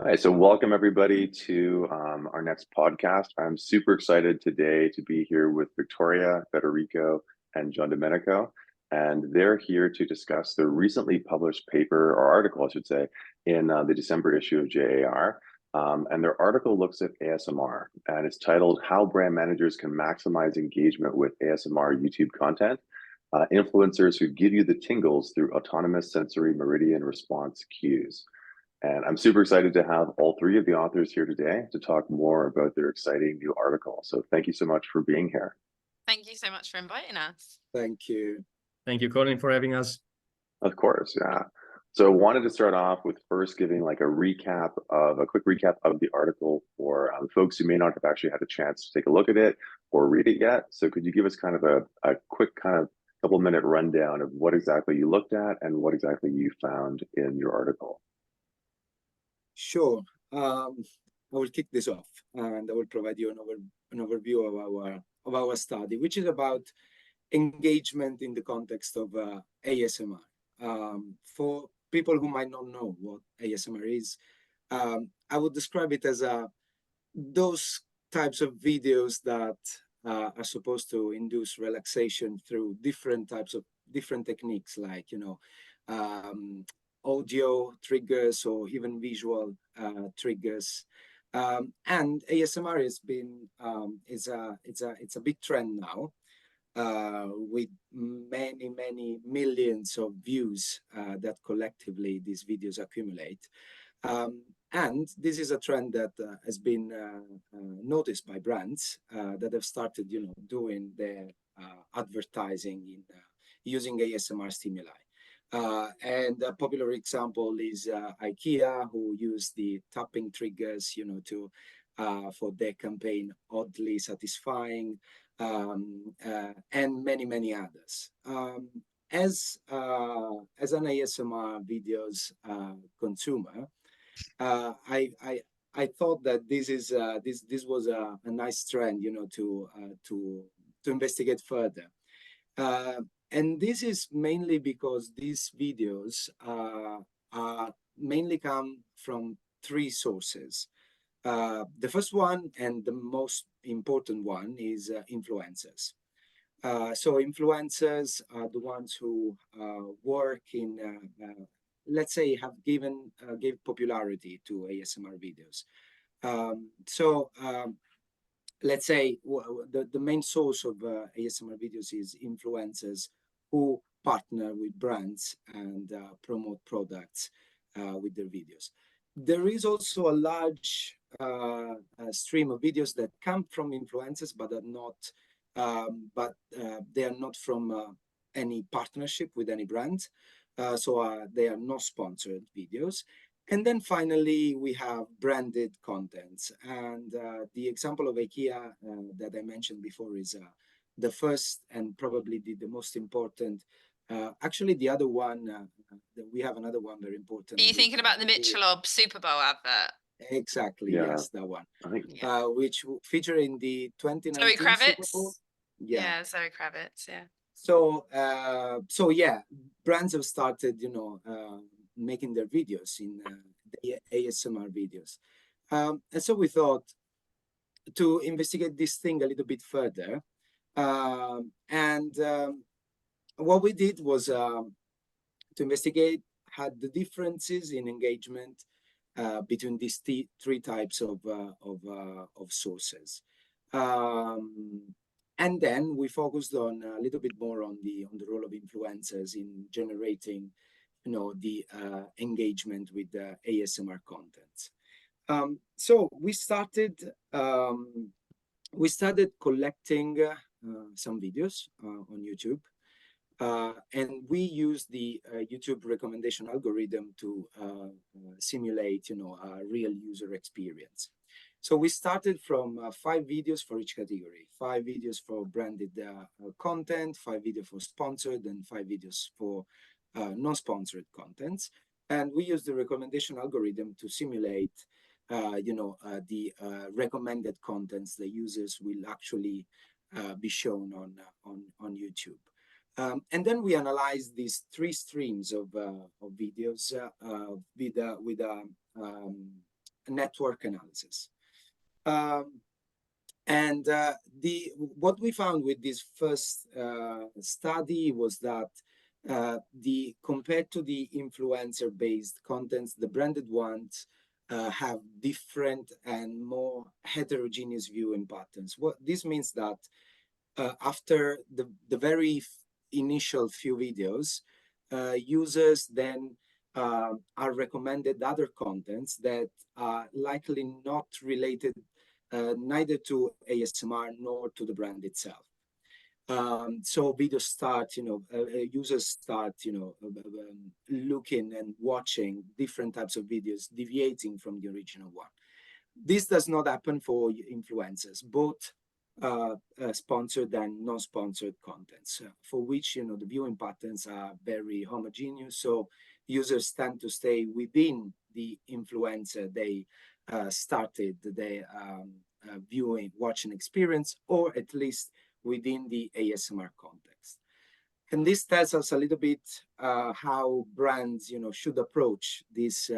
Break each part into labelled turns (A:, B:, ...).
A: Hi, so welcome everybody to our next podcast. I'm super excited today to be here with Victoria, Federico, and John Domenico, and they're here to discuss the recently published paper or article, I should say, in the December issue of JAR. And their article looks at ASMR, and it's titled "How Brand Managers Can Maximize Engagement with ASMR YouTube Content: Influencers Who Give You the Tingles Through Autonomous Sensory Meridian Response Cues." And I'm super excited to have all three of the authors here today to talk more about their exciting new article. So thank you so much for being here.
B: Thank you so much for inviting us.
C: Thank you.
D: Thank you, Colin, for having us.
A: Of course, yeah. So wanted to start off with first giving like a quick recap of the article for folks who may not have actually had a chance to take a look at it or read it yet. So could you give us kind of a quick kind of couple-minute rundown of what exactly you looked at and what exactly you found in your article?
C: Sure. I will kick this off, and I will provide you an overview of our study, which is about engagement in the context of ASMR. For people who might not know what ASMR is, I would describe it as those types of videos that are supposed to induce relaxation through different techniques, like audio triggers or even visual triggers. And ASMR has been it's a big trend now, with many millions of views that collectively these videos accumulate. And this is a trend that has been noticed by brands that have started, doing their advertising in using ASMR stimuli. And a popular example is IKEA, who use the tapping triggers, to for their campaign "Oddly Satisfying," and many others. As an ASMR videos consumer, I thought that this was a nice trend, to investigate further. And this is mainly because these videos mainly come from three sources. The first one and the most important one is influencers. So influencers are the ones who work in, let's say, gave popularity to ASMR videos. Let's say the main source of ASMR videos is influencers who partner with brands and promote products with their videos. There is also a large stream of videos that come from influencers, but are not, they are not from any partnership with any brand. So they are not sponsored videos. And then finally, we have branded contents. And the example of IKEA that I mentioned before is the first and probably the most important. Actually, the other one, we have another one very important.
B: Are you thinking about the Michelob Super Bowl advert?
C: Exactly, yeah. Yes, that one.
A: I think,
C: which featured in the 2019
B: Zoe Kravitz?
C: Super Bowl.
B: Yeah, Zoe Kravitz, yeah.
C: So yeah, brands have started, making their videos in the ASMR videos. And so we thought to investigate this thing a little bit further. What we did was to investigate had the differences in engagement between these three types of sources. And then we focused on a little bit more on the role of influencers in generating, the engagement with the ASMR content. So we started collecting some videos on YouTube, and we used the YouTube recommendation algorithm to simulate, a real user experience. So we started from 5 videos for each category: 5 videos for branded content, 5 videos for sponsored, and 5 videos for non-sponsored contents. And we used the recommendation algorithm to simulate, the recommended contents the users will actually be shown on YouTube. And then we analyzed these 3 streams of videos with network analysis. And what we found with this first study was that compared to the influencer-based contents, the branded ones have different and more heterogeneous viewing patterns. What this means that after the very initial few videos, users then are recommended other contents that are likely not related neither to ASMR nor to the brand itself. So videos start, users start, looking and watching different types of videos deviating from the original one. This does not happen for influencers, both sponsored and non-sponsored contents, for which, the viewing patterns are very homogeneous. So users tend to stay within the influencer they started their watching experience, or at least within the ASMR context. And this tells us a little bit how brands, should approach this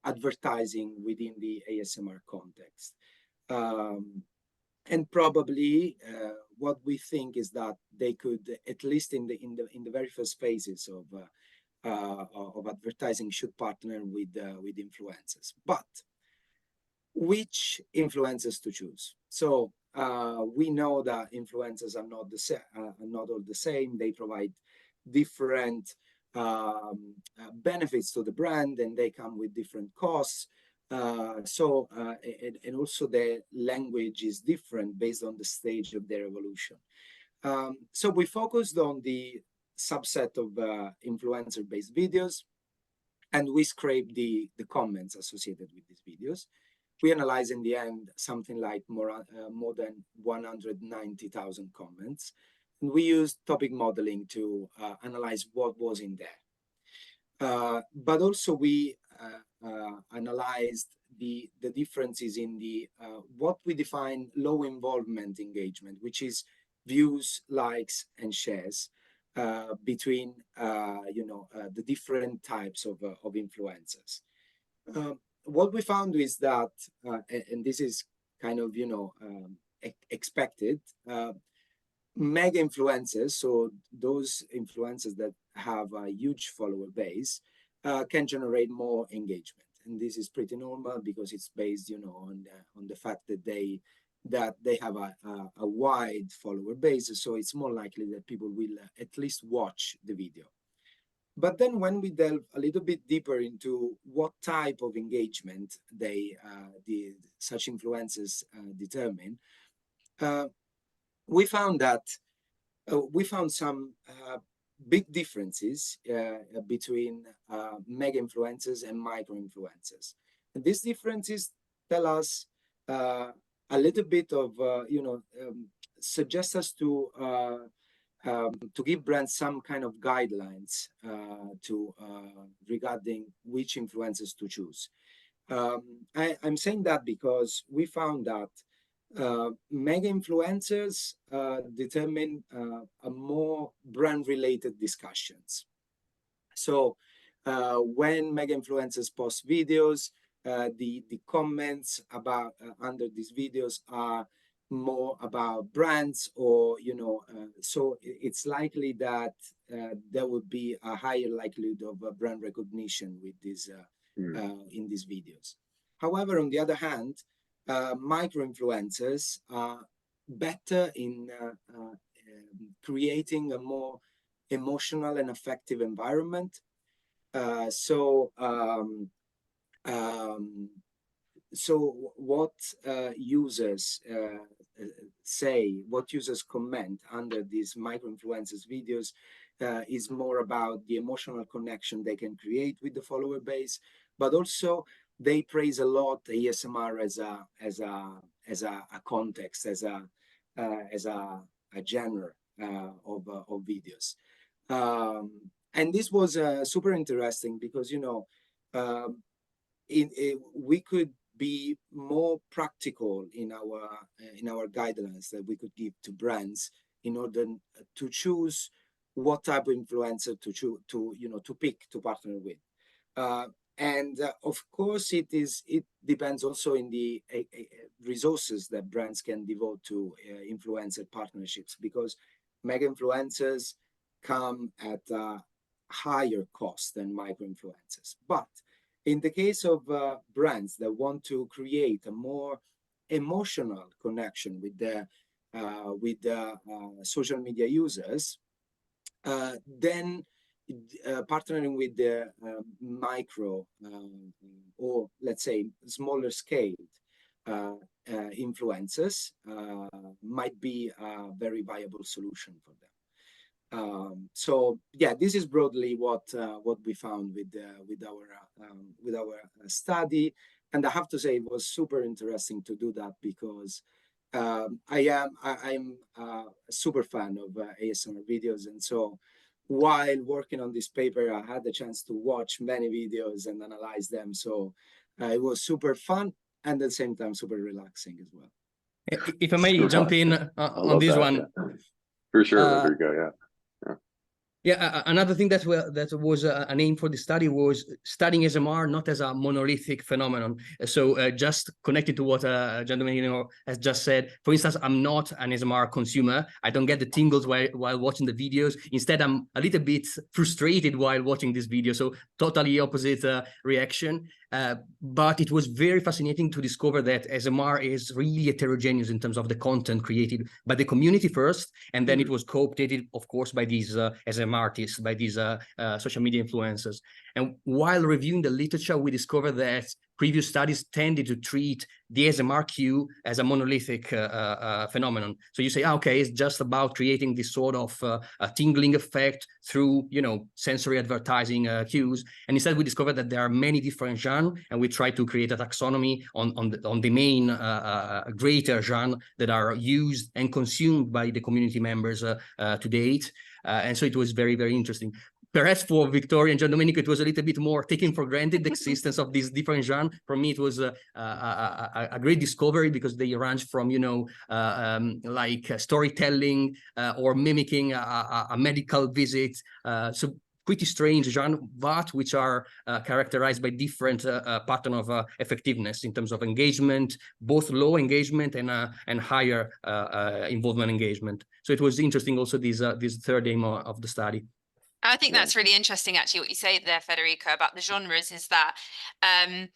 C: advertising within the ASMR context. And probably what we think is that they could, at least in the very first phases of advertising, should partner with influencers. But which influencers to choose? So we know that influencers are not all the same. They provide different benefits to the brand, and they come with different costs. And also their language is different based on the stage of their evolution. So we focused on the subset of influencer-based videos, and we scraped the comments associated with these videos. We analyzed in the end something like more than 190,000 comments. And we used topic modeling to analyze what was in there. But also we analyzed the differences in the what we define low involvement engagement, which is views, likes, and shares between the different types of influencers. What we found is that, and this is kind of expected, mega influencers, so those influencers that have a huge follower base, can generate more engagement, and this is pretty normal because it's based, on the fact that they have a wide follower base, so it's more likely that people will at least watch the video. But then when we delve a little bit deeper into what type of engagement such influencers determine, we found some big differences between mega influencers and micro influencers. And these differences tell us a little bit of, suggest us to give brands some kind of guidelines regarding which influencers to choose. I'm saying that because we found that mega influencers determine a more brand-related discussions. So when mega influencers post videos, the comments about under these videos are more about brands, or so it's likely that there would be a higher likelihood of brand recognition with this in these videos. However, on the other hand, micro influencers are better in creating a more emotional and affective environment. So what users say, what users comment under these micro influencers videos is more about the emotional connection they can create with the follower base, but also they praise a lot ASMR as a context, as a genre of videos. And this was super interesting because we could be more practical in our guidelines that we could give to brands in order to choose what type of influencer to pick to partner with. Of course, it depends also in the resources that brands can devote to influencer partnerships, because mega influencers come at a higher cost than micro influencers. But in the case of brands that want to create a more emotional connection with the social media users, then partnering with the micro or let's say smaller scale influencers might be a very viable solution for them. So yeah, this is broadly what we found with our study, and I have to say it was super interesting to do that, because I'm a super fan of ASMR videos, and so while working on this paper, I had the chance to watch many videos and analyze them. So it was super fun and at the same time super relaxing as well.
D: If I may jump in on this one.
A: Yeah. For sure, Federico, yeah.
D: Yeah, another thing that was an aim for the study was studying ASMR not as a monolithic phenomenon. So just connected to what Giandomenico has just said. For instance, I'm not an ASMR consumer. I don't get the tingles while watching the videos. Instead, I'm a little bit frustrated while watching this video. So totally opposite reaction. But it was very fascinating to discover that ASMR is really heterogeneous in terms of the content created by the community first, and then it was co-opted, of course, by these ASMR artists, by these social media influencers. And while reviewing the literature, we discovered that previous studies tended to treat the ASMR cue as a monolithic phenomenon. So you say, okay, it's just about creating this sort of a tingling effect through, sensory advertising cues. And instead, we discovered that there are many different genres, and we try to create a taxonomy on the main greater genre that are used and consumed by the community members to date. And so it was very, very interesting. Perhaps for Victoria and Giandomenico, it was a little bit more taken for granted, the existence of these different genres. For me, it was a great discovery, because they range from, like storytelling or mimicking a medical visit. So pretty strange genre, but which are characterized by different pattern of effectiveness in terms of engagement, both low engagement and higher involvement engagement. So it was interesting also this third aim of the study.
B: I think that's really interesting, actually, what you say there, Federico, about the genres, is that a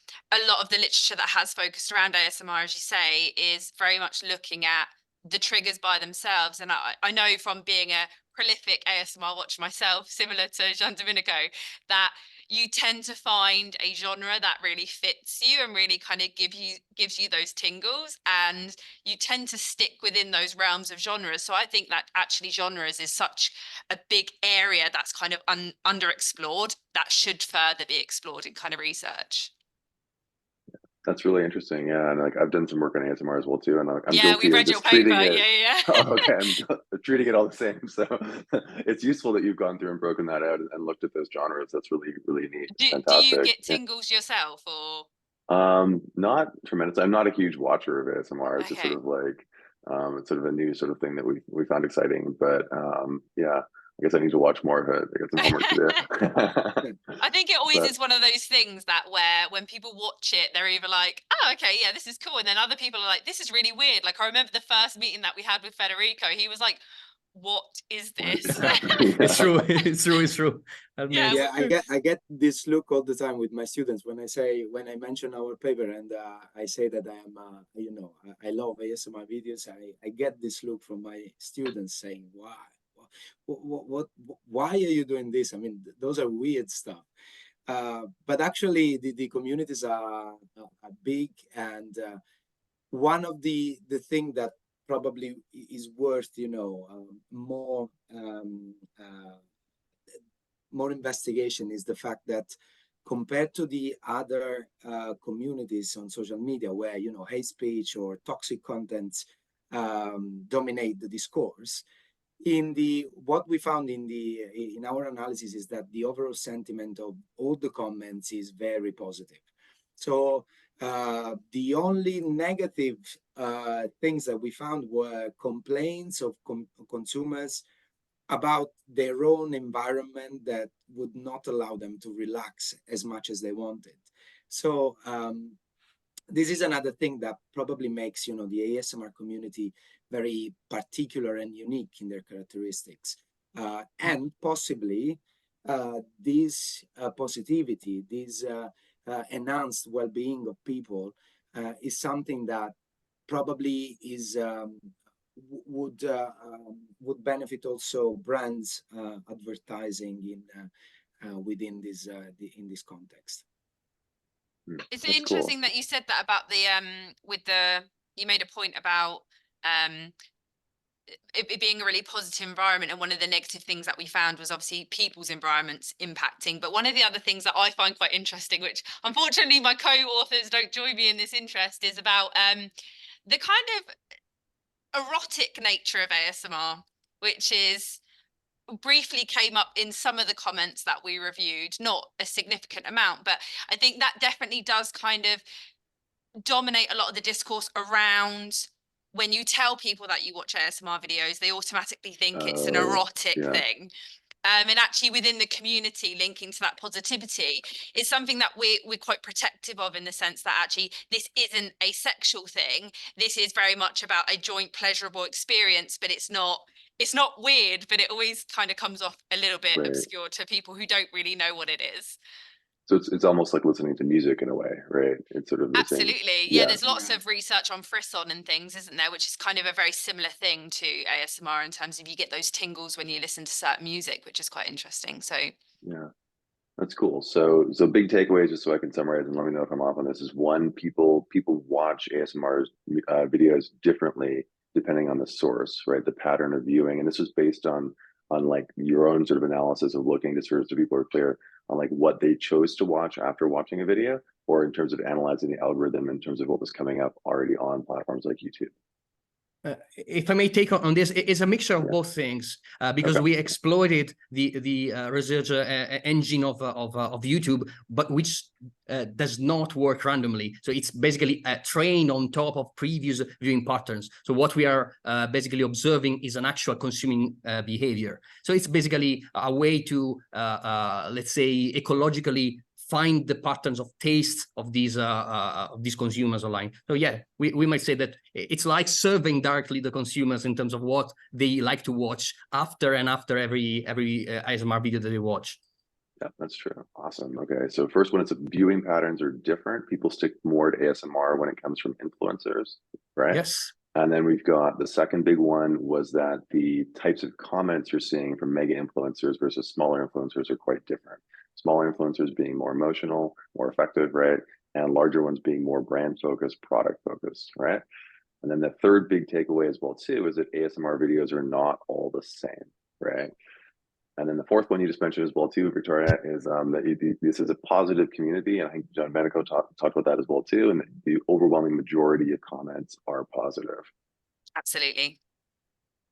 B: lot of the literature that has focused around ASMR, as you say, is very much looking at the triggers by themselves. And I know from being a prolific ASMR watcher myself, similar to Giandomenico, that you tend to find a genre that really fits you and really kind of gives you those tingles, and you tend to stick within those realms of genres. So I think that actually genres is such a big area that's kind of underexplored, that should further be explored in kind of research.
A: That's really interesting. Yeah, and like I've done some work on ASMR as well too, and I'm
B: we read your paper. Yeah.
A: Oh, okay, I'm treating it all the same. So it's useful that you've gone through and broken that out and looked at those genres. That's really, really neat.
B: Do you get tingles yourself, or?
A: Not tremendous. I'm not a huge watcher of ASMR. It's just sort of like it's sort of a new sort of thing that we found exciting. But yeah, I guess I need to watch more of it. I got some homework to do.
B: I think it always is one of those things that where when people watch it, they're either like, oh, okay, yeah, this is cool. And then other people are like, this is really weird. Like I remember the first meeting that we had with Federico, he was like, what is this?
D: It's true. It's true.
C: Yeah, I get this look all the time with my students when I mention our paper, and I say that I am I love ASMR videos. I get this look from my students saying, why are you doing this? I mean, those are weird stuff. But actually the communities are big, and one of the thing that probably is worth more investigation is the fact that compared to the other communities on social media where hate speech or toxic contents dominate the discourse, what we found in our analysis is that the overall sentiment of all the comments is very positive. So the only negative things that we found were complaints of consumers about their own environment that would not allow them to relax as much as they wanted. So this is another thing that probably makes, you know, the ASMR community very particular and unique in their characteristics. And possibly this positivity, this enhanced well-being of people is something that probably is would benefit also brands advertising in within this in this context.
B: It's
A: That's
B: interesting
A: cool.
B: that you said that about the you made a point about it being a really positive environment, and one of the negative things that we found was obviously people's environments impacting. But one of the other things that I find quite interesting, which unfortunately my co-authors don't join me in this interest, is about the kind of erotic nature of ASMR, which is briefly came up in some of the comments that we reviewed, not a significant amount, but I think that definitely does kind of dominate a lot of the discourse around when you tell people that you watch ASMR videos, they automatically think it's an erotic thing. And actually within the community, linking to that positivity is something that we're quite protective of, in the sense that actually this isn't a sexual thing. This is very much about a joint pleasurable experience, but it's not weird, but it always kind of comes off a little bit obscure to people who don't really know what it is.
A: So it's almost like listening to music in a way, right? It's sort of the
B: Absolutely.
A: same.
B: Yeah, there's lots of research on frisson and things, isn't there? Which is kind of a very similar thing to ASMR in terms of you get those tingles when you listen to certain music, which is quite interesting. So
A: yeah, that's cool. So big takeaways, just so I can summarize and let me know if I'm off on this, is one, people watch ASMR videos differently depending on the source, right? The pattern of viewing, and this was based on like your own sort of analysis of looking to sort of, so people are clear on like what they chose to watch after watching a video, or in terms of analyzing the algorithm in terms of what was coming up already on platforms like YouTube.
D: If I may take on this, it's a mixture of both things, because we exploited the research engine of YouTube, but which does not work randomly. So it's basically trained on top of previous viewing patterns. So what we are basically observing is an actual consuming behavior. So it's basically a way to, let's say, ecologically find the patterns of taste of these consumers online. So yeah, we might say that it's like serving directly the consumers in terms of what they like to watch after every ASMR video that they watch.
A: Yeah, that's true. Awesome. Okay, so first one, it's viewing patterns are different. People stick more to ASMR when it comes from influencers, right?
D: Yes.
A: And then we've got the second big one was that the types of comments you're seeing from mega influencers versus smaller influencers are quite different. Smaller influencers being more emotional, more effective, right? And larger ones being more brand focused, product focused, right? And then the third big takeaway as well too is that ASMR videos are not all the same, right? And then the fourth one you just mentioned as well too, Victoria, is that this is a positive community, and I think John Domenico talked about that as well too, and the overwhelming majority of comments are positive.
B: absolutely.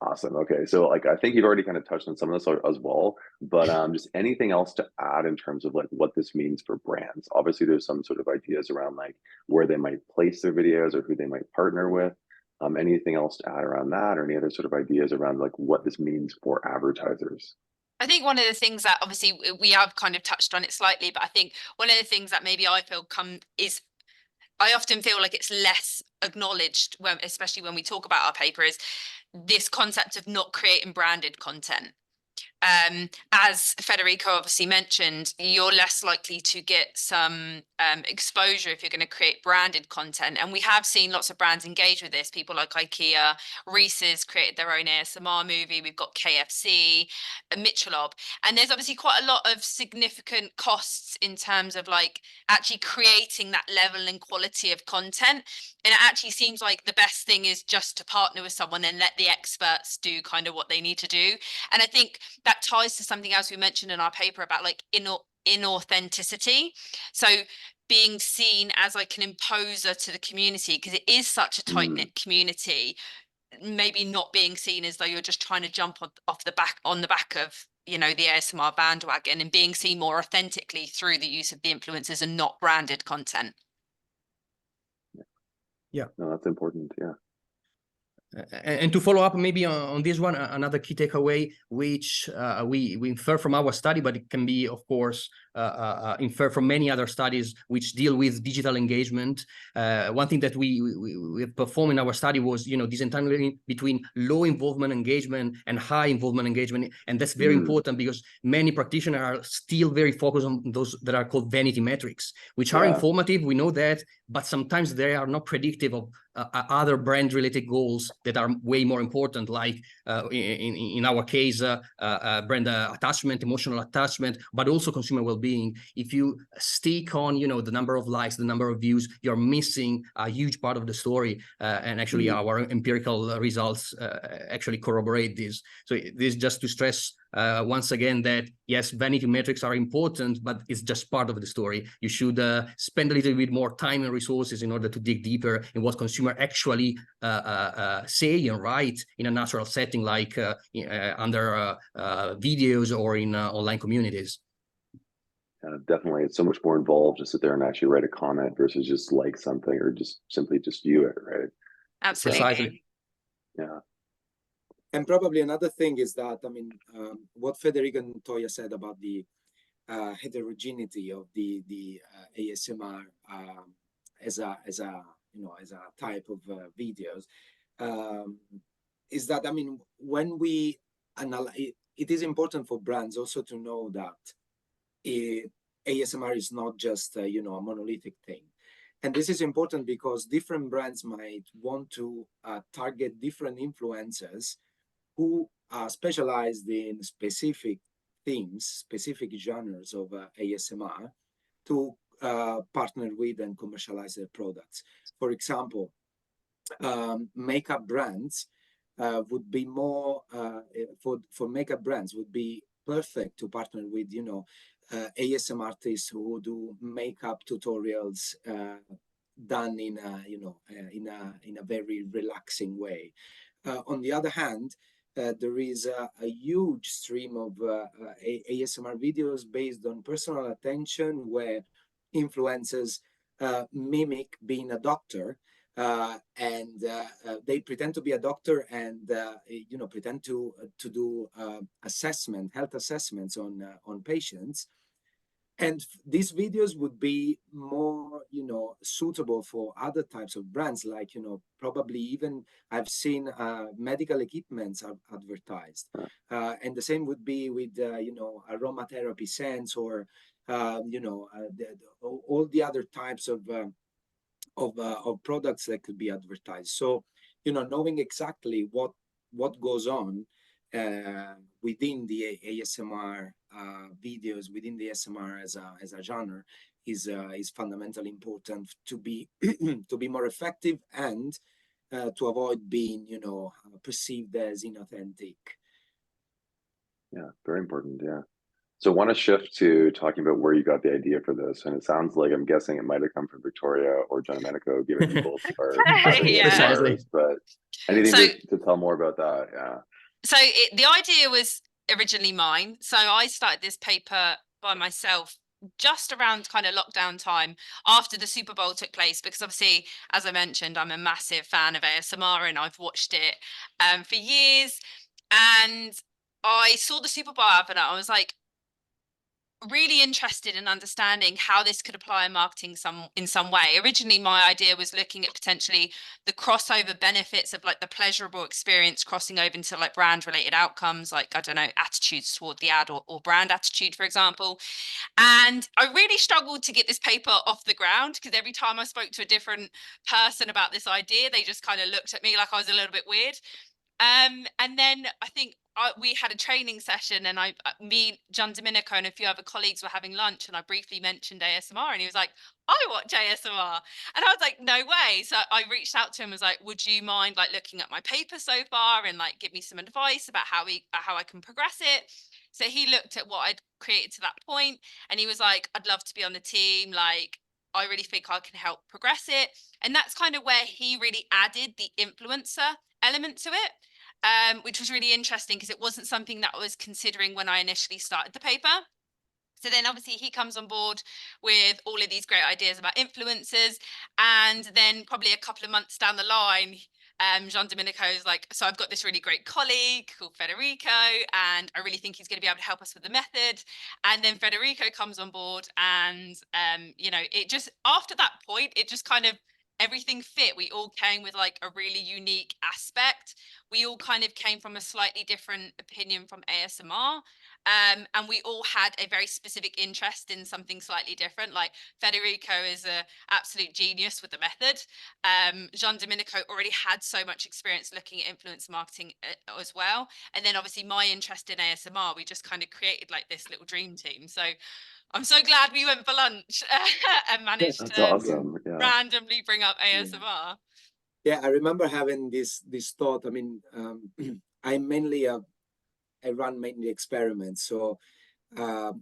A: Awesome. Okay, so like I think you've already kind of touched on some of this as well, but just anything else to add in terms of like what this means for brands? Obviously, there's some sort of ideas around like where they might place their videos or who they might partner with. Anything else to add around that, or any other sort of ideas around like what this means for advertisers?
B: I think one of the things that obviously we have kind of touched on it slightly, but I think one of the things that maybe I feel is I often feel like it's less acknowledged, when, especially when we talk about our paper, is this concept of not creating branded content. As Federico obviously mentioned, you're less likely to get some exposure if you're going to create branded content. And we have seen lots of brands engage with this. People like IKEA, Reese's created their own ASMR movie. We've got KFC, Michelob. And there's obviously quite a lot of significant costs in terms of like actually creating that level and quality of content. And it actually seems like the best thing is just to partner with someone and let the experts do kind of what they need to do. And I think that ties to something else we mentioned in our paper about like inauthenticity. So being seen as like an imposer to the community, because it is such a tight-knit community, maybe not being seen as though you're just trying to jump on the back of, you know, the ASMR bandwagon, and being seen more authentically through the use of the influencers and not branded content.
A: Yeah, no, that's important. Yeah.
D: And to follow up maybe on this one, another key takeaway, which we infer from our study, but it can be, of course, inferred from many other studies which deal with digital engagement. One thing that we performed in our study was, disentangling between low involvement engagement and high involvement engagement. And that's very important because many practitioners are still very focused on those that are called vanity metrics, which are informative, we know that, but sometimes they are not predictive of other brand related goals that are way more important, like in our case, brand attachment, emotional attachment, but also consumer well-being. If you stick on, the number of likes, the number of views, you're missing a huge part of the story. And actually our empirical results actually corroborate this. So this just to stress once again that yes, vanity metrics are important, but it's just part of the story. You should spend a little bit more time and resources in order to dig deeper in what consumer actually say and write in a natural setting, like under videos or in online communities.
A: Definitely, it's so much more involved to sit there and actually write a comment versus just like something or just simply just view it, right?
B: Absolutely.
D: Precisely.
A: Yeah.
C: And probably another thing is that, I mean, what Federico and Toya said about the heterogeneity of the ASMR as a type of videos, is that, I mean, when we analyze, it is important for brands also to know that ASMR is not just a monolithic thing. And this is important because different brands might want to target different influencers who are specialized in specific themes, specific genres of ASMR to partner with and commercialize their products. For example, makeup brands would be more, for makeup brands would be perfect to partner with, ASMR artists who do makeup tutorials done in a very relaxing way. On the other hand, there is a huge stream of ASMR videos based on personal attention where influencers mimic being a doctor, and they pretend to be a doctor and pretend to do health assessments on patients. And these videos would be more, suitable for other types of brands, like, probably even I've seen medical equipments advertised. And the same would be with, aromatherapy scents or, all the other types of products that could be advertised. So, knowing exactly what goes on within the ASMR videos, within the ASMR as a genre is fundamentally important to be to be more effective and to avoid being perceived as inauthentic.
A: Yeah, very important. Yeah. So I want to shift to talking about where you got the idea for this. And it sounds like, I'm guessing it might have come from Victoria or Giandomenico, given you both are
B: Yeah.
A: but anything
B: So,
A: to tell more about that? Yeah.
B: So the idea was originally mine. So I started this paper by myself just around kind of lockdown time after the Super Bowl took place, because obviously, as I mentioned, I'm a massive fan of ASMR and I've watched it for years. And I saw the Super Bowl happen and I was like, really interested in understanding how this could apply in marketing in some way. Originally, my idea was looking at potentially the crossover benefits of like the pleasurable experience crossing over into like brand related outcomes, like, I don't know, attitudes toward the ad or brand attitude, for example. And I really struggled to get this paper off the ground because every time I spoke to a different person about this idea, they just kind of looked at me like I was a little bit weird. And then I think we had a training session and me, Giandomenico and a few other colleagues were having lunch and I briefly mentioned ASMR and he was like, I watch ASMR. And I was like, no way. So I reached out to him and was like, would you mind like looking at my paper so far and like give me some advice about how I can progress it? So he looked at what I'd created to that point and he was like, I'd love to be on the team. Like, I really think I can help progress it. And that's kind of where he really added the influencer element to it. Which was really interesting because it wasn't something that I was considering when I initially started the paper. So then obviously he comes on board with all of these great ideas about influencers. And then probably a couple of months down the line, Jean Domenico is like, so I've got this really great colleague called Federico, and I really think he's going to be able to help us with the method. And then Federico comes on board, and you know, it just, after that point, it just kind of, everything fit. We all came with like a really unique aspect. We all kind of came from a slightly different opinion from ASMR. And we all had a very specific interest in something slightly different. Like Federico is an absolute genius with the method. Jean Domenico already had so much experience looking at influence marketing as well. And then obviously my interest in ASMR, we just kind of created like this little dream team. So I'm so glad we went for lunch and managed
A: That's
B: to
A: awesome. Yeah.
B: randomly bring up ASMR.
C: Yeah, I remember having this thought. I mean, I mainly I run mainly experiments. So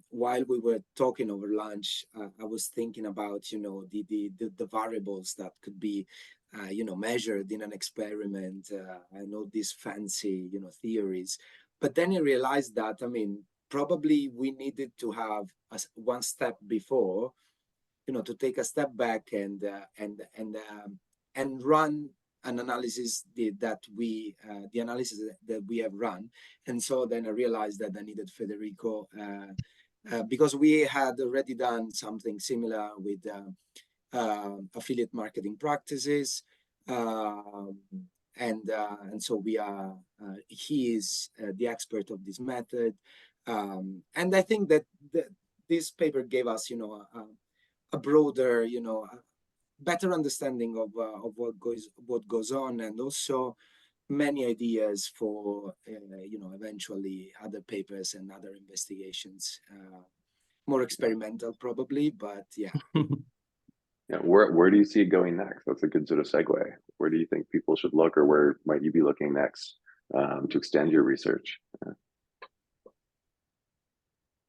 C: while we were talking over lunch, I was thinking about, you know, the variables that could be, you know, measured in an experiment, and all these fancy, you know, theories. But then I realized that, I mean, probably we needed to have one step before, you know, to take a step back and run an analysis that we the analysis that we have run. And so then I realized that I needed Federico, because we had already done something similar with affiliate marketing practices, and so we are he is the expert of this method, and I think that this paper gave us, you know, a broader, you know, better understanding of what goes on, and also many ideas for you know, eventually other papers and other investigations, more experimental probably, but yeah.
A: Yeah. Where do you see it going next? That's a good sort of segue. Where do you think people should look, or where might you be looking next to extend your research?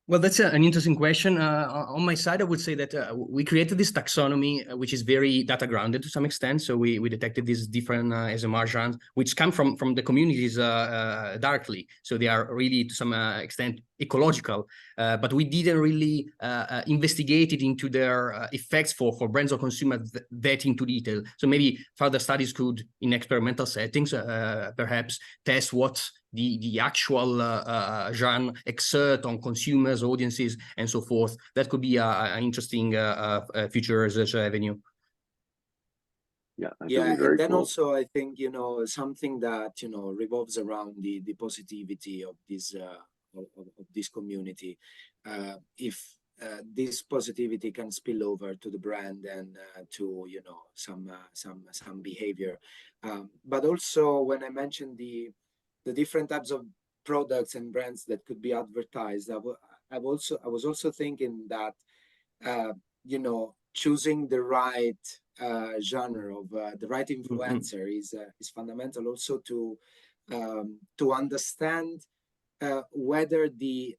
D: Well, that's an interesting question. On my side, I would say that we created this taxonomy, which is very data grounded to some extent. So we detected these different ASMR genres, which come from the communities directly. So they are really, to some extent, ecological. But we didn't really investigate it into their effects for brands or consumers that into detail. So maybe further studies could, in experimental settings, perhaps test what the actual genre exert on consumers, audiences, and so forth. That could be an interesting future research avenue.
A: Yeah,
C: Yeah,
A: very
C: and then
A: cool.
C: also I think, you know, something that, you know, revolves around the positivity of this community. If this positivity can spill over to the brand and to, you know, some behavior, but also when I mentioned the different types of products and brands that could be advertised, I was also thinking that, you know, choosing the right genre of the right influencer is fundamental also to understand whether the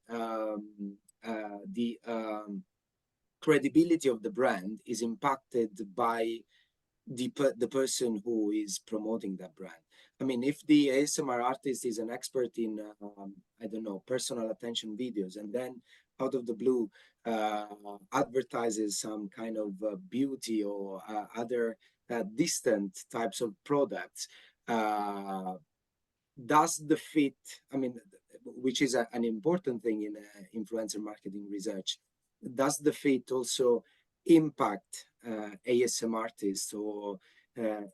C: credibility of the brand is impacted by the person who is promoting that brand. I mean, if the ASMR artist is an expert in, I don't know, personal attention videos, and then out of the blue advertises some kind of beauty or other distant types of products, does the fit, I mean, which is an important thing in influencer marketing research, does the fit also impact ASM artists, or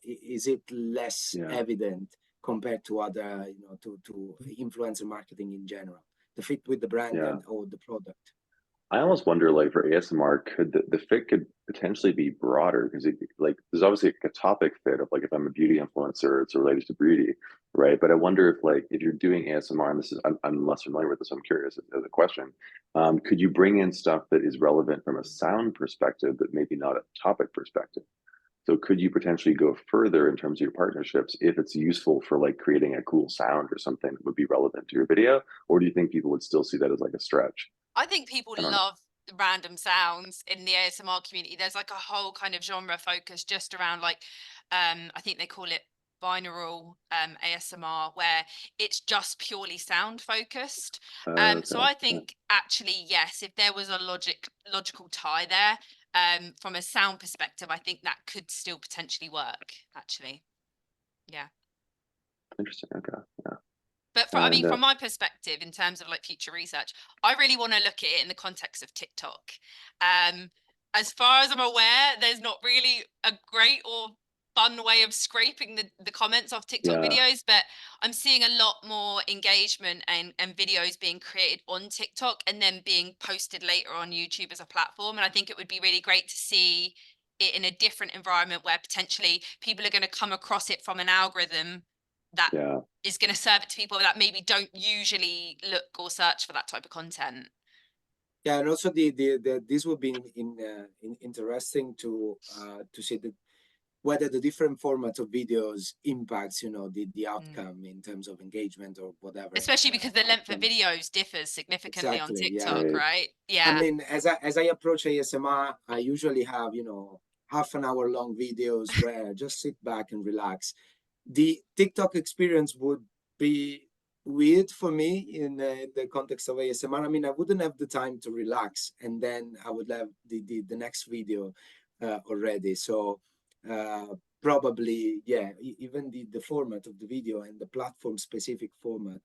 C: is it less evident compared to other, you know, to influencer marketing in general, the fit with the brand and or the product?
A: I almost wonder, like, for ASMR, could the fit could potentially be broader, because like there's obviously a topic fit of, like, if I'm a beauty influencer, it's related to beauty, right? But I wonder if, like, if you're doing ASMR, and this is I'm less familiar with this, I'm curious as a question, could you bring in stuff that is relevant from a sound perspective, but maybe not a topic perspective? So could you potentially go further in terms of your partnerships if it's useful for, like, creating a cool sound or something that would be relevant to your video? Or do you think people would still see that as like a stretch?
B: I think people love random sounds in the ASMR community. There's like a whole kind of genre focus just around, like, I think they call it binaural ASMR, where it's just purely sound focused. So I think actually, yes, if there was a logical tie there, from a sound perspective, I think that could still potentially work, actually. Yeah.
A: Interesting. Okay. Yeah.
B: But I mean,
A: And
B: from my perspective, in terms of like future research, I really want to look at it in the context of TikTok. As far as I'm aware, there's not really a great or fun way of scraping the comments off TikTok
A: yeah,
B: videos, but I'm seeing a lot more engagement and videos being created on TikTok and then being posted later on YouTube as a platform. And I think it would be really great to see it in a different environment where potentially people are going to come across it from an algorithm that
A: yeah,
B: is going to serve it to people that maybe don't usually look or search for that type of content.
C: Yeah, and also this would be interesting to see whether the different format of videos impacts, you know, the outcome in terms of engagement or whatever.
B: Especially because the length of
C: outcome.
B: videos differs significantly on
C: Exactly, yeah.
B: TikTok,
A: Right.
B: right?
C: I
B: Yeah.
C: mean, as I approach ASMR, I usually have, you know, half an hour long videos where I just sit back and relax. The TikTok experience would be weird for me in the context of ASMR. I mean, I wouldn't have the time to relax, and then I would have the next video already. So probably, yeah, even the format of the video and the platform specific format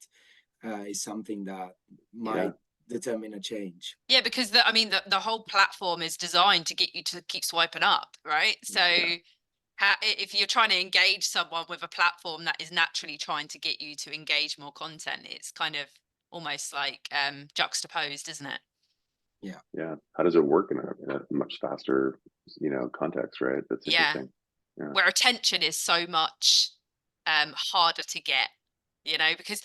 C: is something that might determine a change.
B: Yeah, because the whole platform is designed to get you to keep swiping up, right? So if you're trying to engage someone with a platform that is naturally trying to get you to engage more content, it's kind of almost like juxtaposed, isn't it?
C: Yeah.
A: Yeah. How does it work in a much faster, context, right? That's interesting. Yeah.
B: Where attention is so much harder to get, because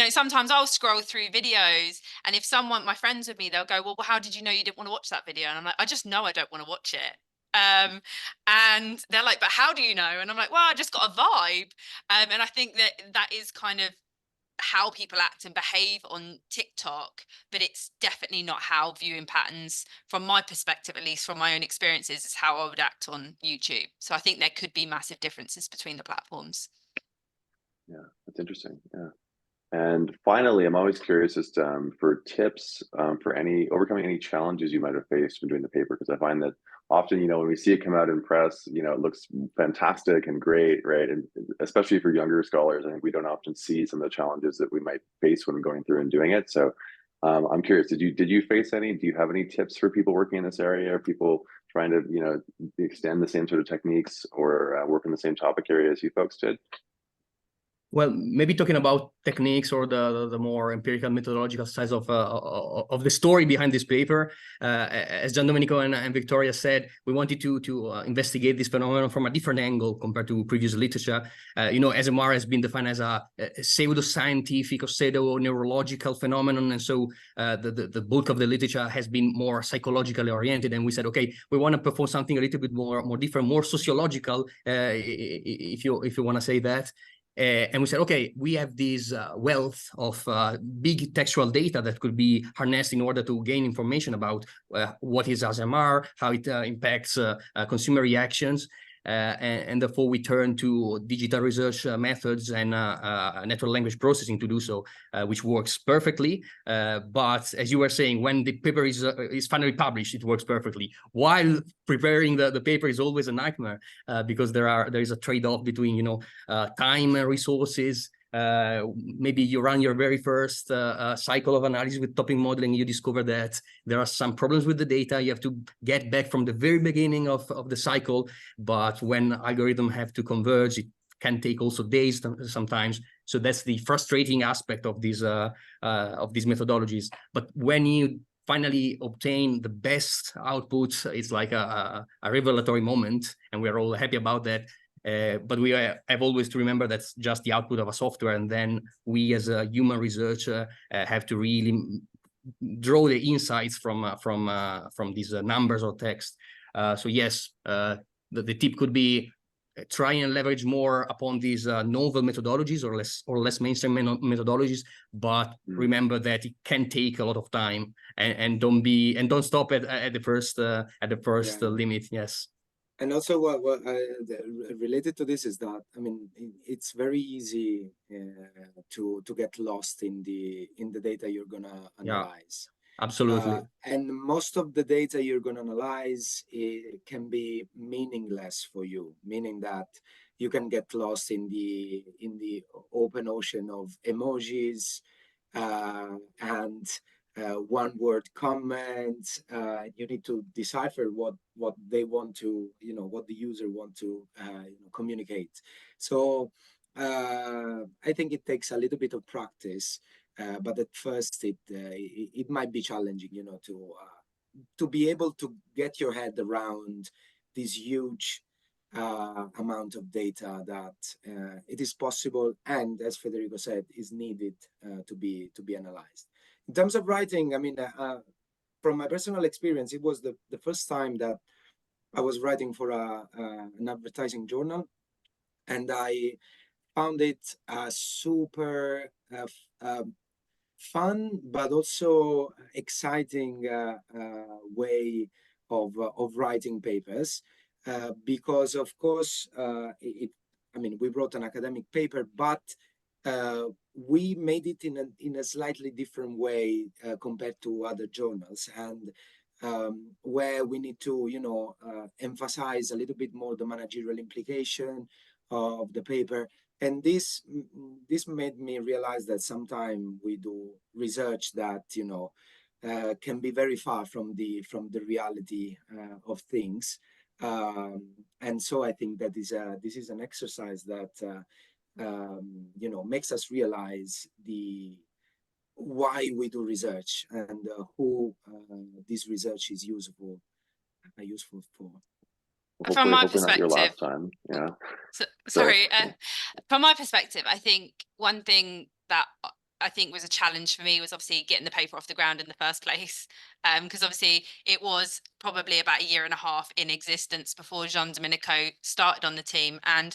B: sometimes I'll scroll through videos, and if my friends with me, they'll go, well, how did you know you didn't want to watch that video? And I'm like, I just know I don't want to watch it. And they're like, but how do you know? And I'm like, well, I just got a vibe. And I think that is kind of how people act and behave on TikTok, but it's definitely not how viewing patterns, from my perspective, at least from my own experiences, is how I would act on YouTube. So I think there could be massive differences between the platforms.
A: Yeah, that's interesting. Yeah. And finally, I'm always curious as to, for tips for overcoming any challenges you might have faced when doing the paper, because I find that often, when we see it come out in press, it looks fantastic and great, right? And especially for younger scholars, I think we don't often see some of the challenges that we might face when going through and doing it. So I'm curious, did you face any? Do you have any tips for people working in this area, or people trying to, extend the same sort of techniques or work in the same topic area as you folks did?
D: Well, maybe talking about techniques or the more empirical methodological sides of the story behind this paper. As Gian Domenico and Victoria said, we wanted to investigate this phenomenon from a different angle compared to previous literature. SMR has been defined as a pseudo-scientific or pseudo-neurological phenomenon, and so the bulk of the literature has been more psychologically oriented. And we said, okay, we want to perform something a little bit more different, more sociological, if you want to say that. And we said, okay, we have this wealth of big textual data that could be harnessed in order to gain information about what is ASMR, how it impacts consumer reactions. And therefore, we turn to digital research methods and natural language processing to do so, which works perfectly. But as you were saying, when the paper is finally published, it works perfectly. While preparing the paper is always a nightmare because there is a trade-off between time and resources. Maybe you run your very first cycle of analysis with topic modeling, you discover that there are some problems with the data. You have to get back from the very beginning of the cycle. But when algorithms have to converge, it can take also days sometimes. So that's the frustrating aspect of these methodologies. But when you finally obtain the best output, it's like a revelatory moment, and we're all happy about that. But we have always to remember that's just the output of a software, and then we as a human researcher have to really draw the insights from these numbers or text. So yes, the tip could be try and leverage more upon these novel methodologies or less mainstream methodologies, but remember that it can take a lot of time, and don't stop at the first limit. Yes.
C: And also, what related to this is that, I mean, it's very easy to get lost in the data you're gonna analyze.
D: Absolutely.
C: And most of the data you're going to analyze, it can be meaningless for you, meaning that you can get lost in the open ocean of emojis and one-word comments. You need to decipher what they want to, what the user want to communicate. So I think it takes a little bit of practice, but at first it might be challenging, to be able to get your head around this huge amount of data that it is possible, and as Federico said, is needed to be analyzed. In terms of writing, I mean, from my personal experience, it was the first time that I was writing for an advertising journal, and I found it super fun, but also exciting way of writing papers, because of course I mean, we wrote an academic paper, but we made it in a slightly different way compared to other journals, and where we need to emphasize a little bit more the managerial implication of the paper. And this made me realize that sometimes we do research that can be very far from the reality of things, and so I think that this is an exercise that makes us realize why we do research and who this research is useful for.
B: From my
A: Hopefully not your
B: perspective,
A: last time. Yeah.
B: sorry. From my perspective, I think one thing that I think was a challenge for me was obviously getting the paper off the ground in the first place, because obviously it was probably about 1.5 years in existence before Gian Domenico started on the team, and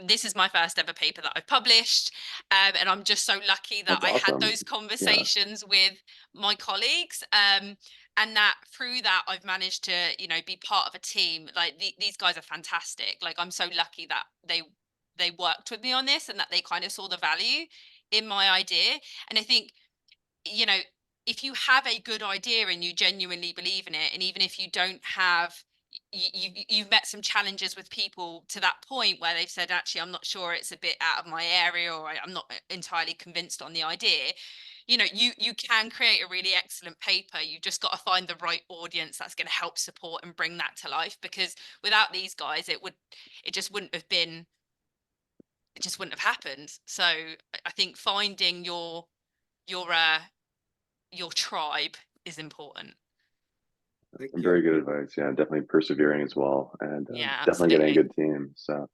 B: this is my first ever paper that I've published, and I'm just so lucky that
A: That's
B: I had
A: awesome.
B: those conversations with my colleagues, and that through that I've managed to be part of a team. Like these guys are fantastic. Like I'm so lucky that they worked with me on this and that they kind of saw the value in my idea. And I think if you have a good idea and you genuinely believe in it, and even if you don't have you've met some challenges with people to that point where they've said, actually, I'm not sure, it's a bit out of my area, or I'm not entirely convinced on the idea, you can create a really excellent paper. You just got to find the right audience that's going to help support and bring that to life, because without these guys it just wouldn't have happened. So I think finding your tribe is important.
A: Very good advice. Yeah, definitely persevering as well, and
B: Yeah,
A: definitely getting a
B: absolutely.
A: good team. So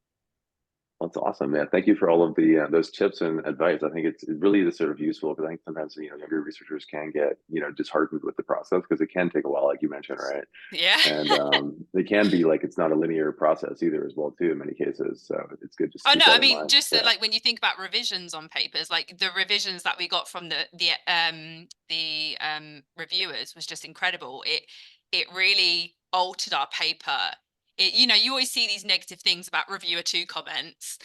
A: that's awesome. Yeah, thank you for all of the those tips and advice. I think it's really sort of useful, because I think sometimes younger researchers can get disheartened with the process, because it can take a while, like you mentioned, right?
B: Yeah.
A: And it can be like it's not a linear process either, as well, too, in many cases. So it's good just to
B: Oh
A: keep
B: no,
A: that
B: I
A: in
B: mean,
A: mind.
B: just
A: Yeah.
B: like when you think about revisions on papers, like the revisions that we got from the reviewers was just incredible. It really altered our paper. You always see these negative things about reviewer 2 comments,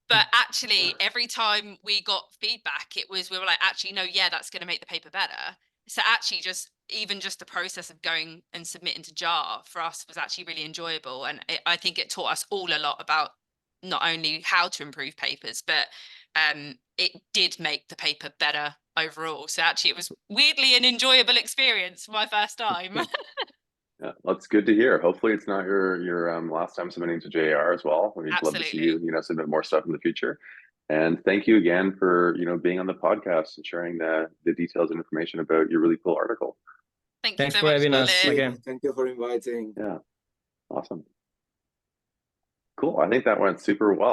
B: but actually every time we got feedback, we were like, actually, no, yeah, that's going to make the paper better. So actually just the process of going and submitting to JAR for us was actually really enjoyable. And I think it taught us all a lot about not only how to improve papers, but it did make the paper better overall. So actually it was weirdly an enjoyable experience for my first time.
A: Yeah, that's good to hear. Hopefully it's not your last time submitting to JAR as well. We'd love to see you submit more stuff in the future. And thank you again for being on the podcast and sharing the details and information about your really cool article.
B: Thanks
D: for
B: so much,
D: having us
B: Colin.
D: again.
C: Thank you for inviting.
A: Yeah, awesome. Cool. I think that went super well.